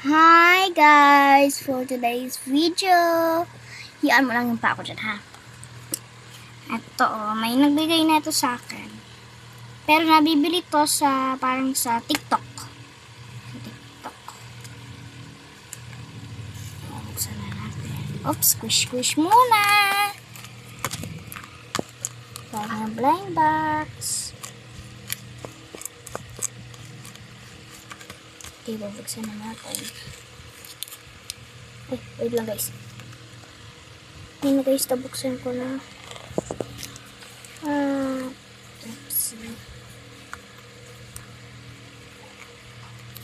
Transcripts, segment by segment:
Hi guys! For today's video, hiyaan mo lang yung pa ako dyan ha. Ito may nagbigay na ito sa akin. Pero nabibili to sa parang sa TikTok. Buksan na natin. Oops, squish muna. Parang blind box. Okay, bubuksan na natin. Wait lang guys. Yun guys, tabuksan ko na. Oops.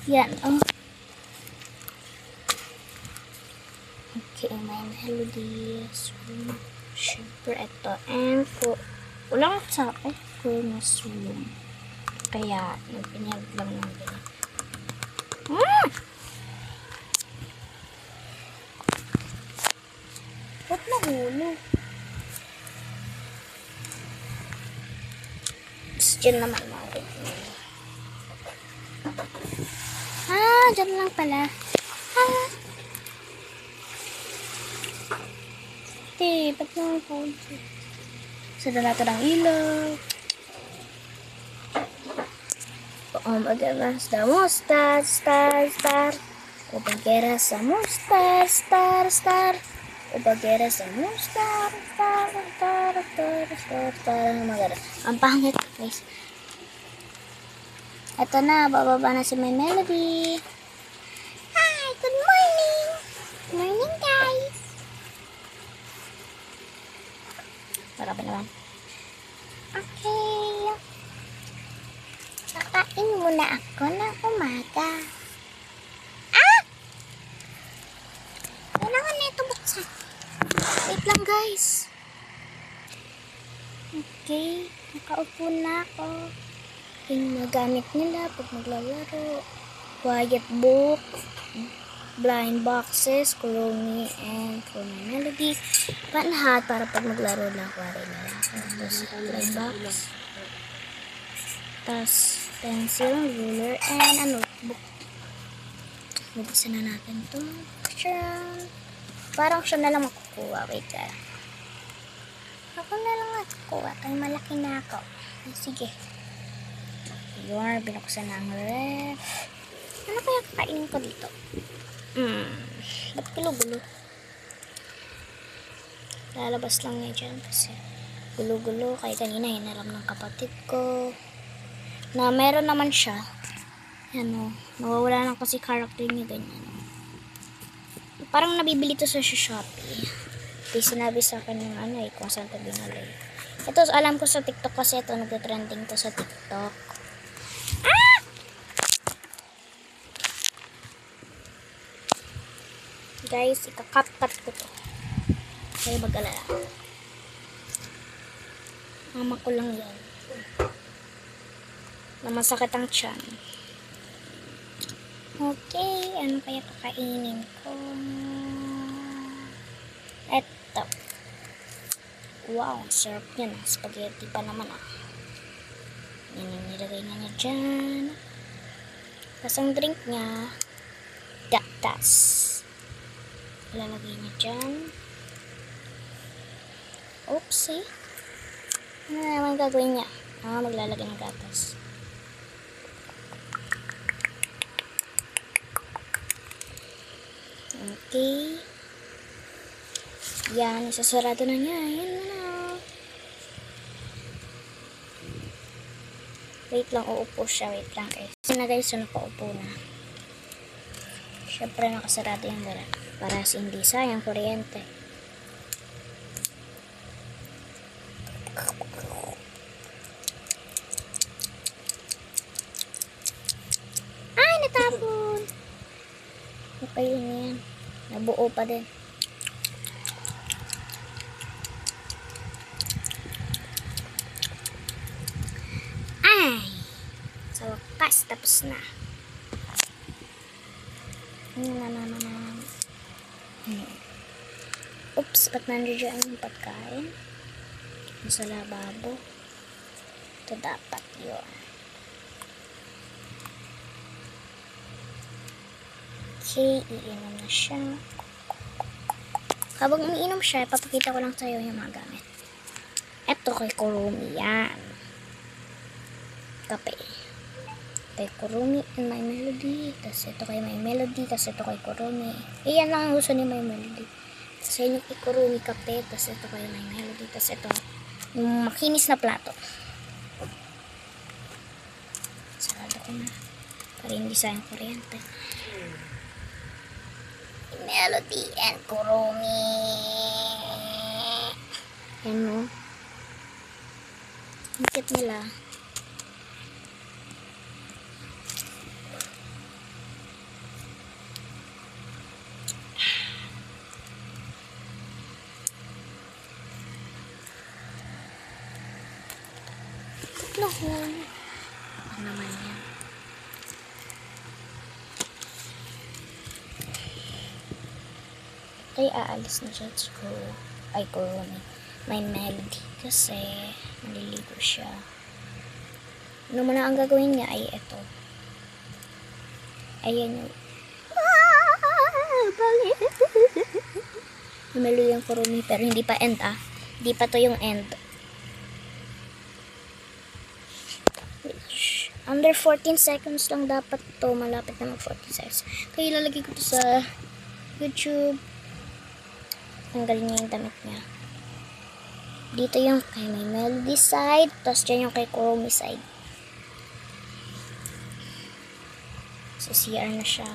Yan, Okay, may melody. Siyempre, ito. And for, walang sa Christmas room. Kaya, yung pinag lang natin. Ba't nahulog? Diyan naman mawag. Diyan lang pala. Ba't nahulog? Sada natin ang ilaw. Magalas da mo, star. O bagheras da mo, star. O bagheras da mo, star. Magalas. Ang pangit, guys. Ito na, bababa na si May Melody. Hi, good morning. Good morning, guys. Para ba naman? Okay. Kakain muna ako ng umaga. Kailangan na ito buksan. Wait lang guys. Okay, nakaupo na ako. Yung magamit nila pag maglalaro. Quiet book, blind boxes, Kuromi, and for My Melody. Panhat para pag maglaro na kuwari na lang. Tapos blind box. Tapos pencil, ruler, and a notebook. Bubuksan na natin ito. Parang siya na lang makukuha. Wait ka. Ako na lang makukuha. Kaya malaki na ako. Sige. Yun, binuksan na ang ref. Ano kaya kakainin ko dito? Ba't gulo-gulo? Lalabas lang niya dyan kasi gulo-gulo. Kaya kanina hinaram ng kapatid ko. Na meron naman siya. Ano, nawawala lang kasi character niya ganyan. Parang nabibili to sa Shopee. Di sinabi sa akin yung kung saan ito binali. Ito, alam ko sa TikTok kasi ito, nagte-trending to sa TikTok. Guys, ika-cut ko to. Kaya mag-alala. Mama ko lang yan. Na masakit ang tiyan. Okay, ano kaya kakainin ko? Eto. Wow, sarap yan. Spaghetti pa naman Yan yung nilagay na niya dyan. Tapos ang drink niya, gatas. Ilalagay niya dyan. Oopsie. Ano naman gagawin niya? Maglalagay ng gatas. Okay. Yan, isasarado na niya. Yan na. Wait lang, uupo siya. Wait lang guys. Kasi na guys, nakaupo na. Siyempre, nakasarado yung dala. Para hindi sayang kuryente. Ay, natapon! Okay yun yan. Nabuo pa din. Ay! Sa wakas, tapos na. Oops, ba't nandiyan yung pagkain? Sa lababo. Ito dapat yun. Okay, iinom na siya. Habang umiinom siya, papakita ko lang sa'yo yung mga gamit. Ito kay Kurumi yan. Kape. Kay Kurumi and My Melody. Tapos ito kay My Melody. Tapos ito kay Kurumi. Iyan lang ang gusto ni My Melody. Tapos yun yung kay Kurumi kape. Tapos ito kay My Melody. Tapos ito yung makinis na plato. Sarado ko na. Para hindi sayang kuryente. Melody and Kurumi. Yan mo. Ang cute nila. Naku. Ano naman yan? Kaya aalis na siya sa ay Kurumi. My Melody. Kasi naliligo siya. Ano muna ang gagawin niya ay ito. Ayan yung Melody yung Kurumi pero hindi pa end Hindi pa to yung end. Under 14 seconds lang dapat to. Malapit na mag 14 seconds. Kaya ilalagay ko to sa YouTube. Ang galing niya yung damit niya. Dito yung kay My Melody side. Tapos dyan yung kay Kurumi side. So CR na siya.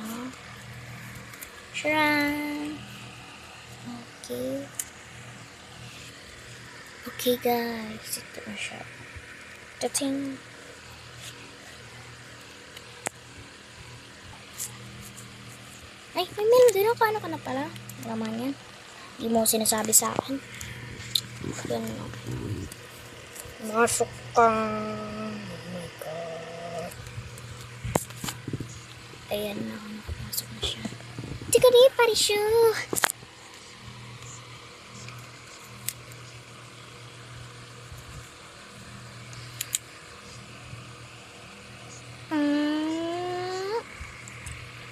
Sharan. Okay. Okay guys. Ito na siya. Tating. Ay, may Melody na. Paano ka na pala? Laman yan. Hindi mo sinasabi sa akin. Yan na. Masok kang. Oh my God. Ayan na. Nakapasok na siya. Tika di, parisyo.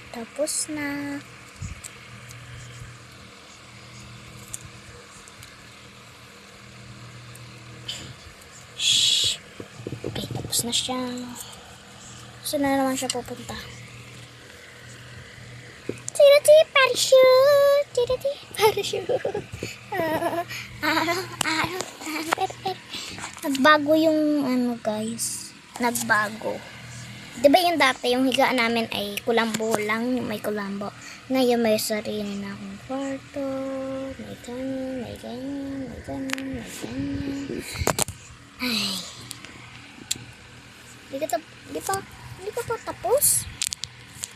Tapos na. Shhh. Okay, tapos na siya. Saan na naman siya pupunta? Tirati, parachute! Tirati, parachute! Nagbago yung ano guys. Nagbago. Diba yung dati, yung higaan namin ay kulambo lang, may kulambo. Ngayon may sarili na akong kwarto, may ganyan, may ganyan, may ganyan, may ganyan. Ay. Hindi ka pa tapos?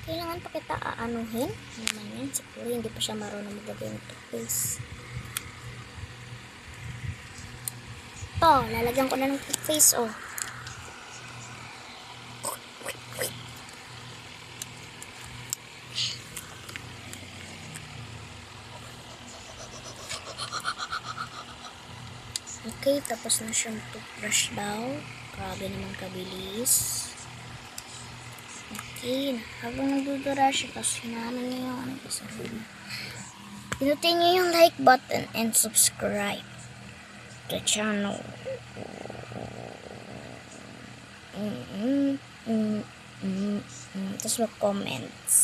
Kailangan pa kita aanuhin. Ano naman yan? Siguro hindi pa siya marunong maglagay ng toothpaste. Ito, lalagyan ko na ng toothpaste, oh. Okay, tapos na siyang toothbrush daw. Grabe naman kabilis. Okay, habang nagdudura siya, tapos hinahanan niya yung ano kasi. Pinutin niyo yung like button and subscribe to the channel. Tapos mag-comments.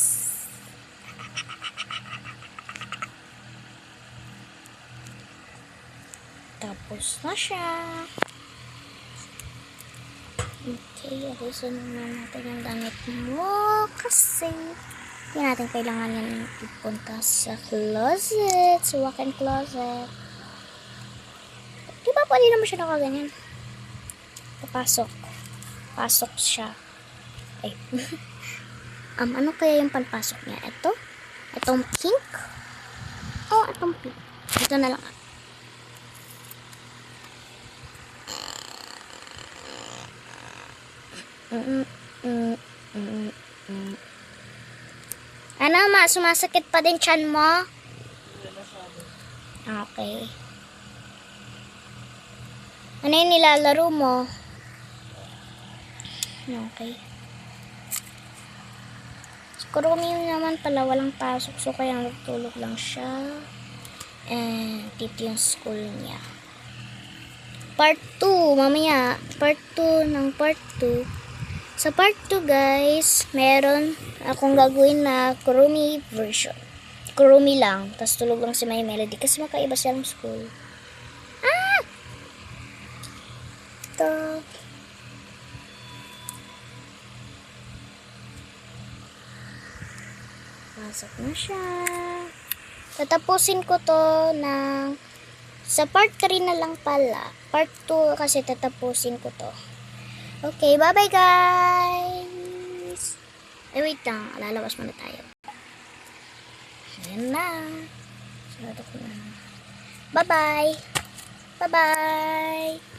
Tapos na siya. Okay, alisin na natin yung damit mo kasi hindi natin kailangan yan ipunta sa closet, sa walk-in closet. Diba pwede naman siya nakaganyan? Papasok. Pasok siya. Ay. Ano kaya yung panpasok niya? Ito? Itong pink? Oh, itong pink. Ito na lang. Ano, sumasakit pa din tiyan mo? Okay. Ano yung nilalaro mo? Okay. Kurumi naman pala walang pasok, so kaya natulog lang siya. And dito yung school niya. Part 2, mamaya. Part 2 ng part 2. Sa part 2 guys, meron akong gagawin na Kurumi version. Kurumi lang, tapos tulog lang si My Melody kasi makaiba silang school. Ito. Pasok na siya. Tatapusin ko to ng sa part 3 na lang pala. Part 2 kasi tatapusin ko to. Okay, bye-bye guys! Ay, wait lang. Lalabas muna tayo. Ayan na. Sarado ko na. Bye-bye! Bye-bye!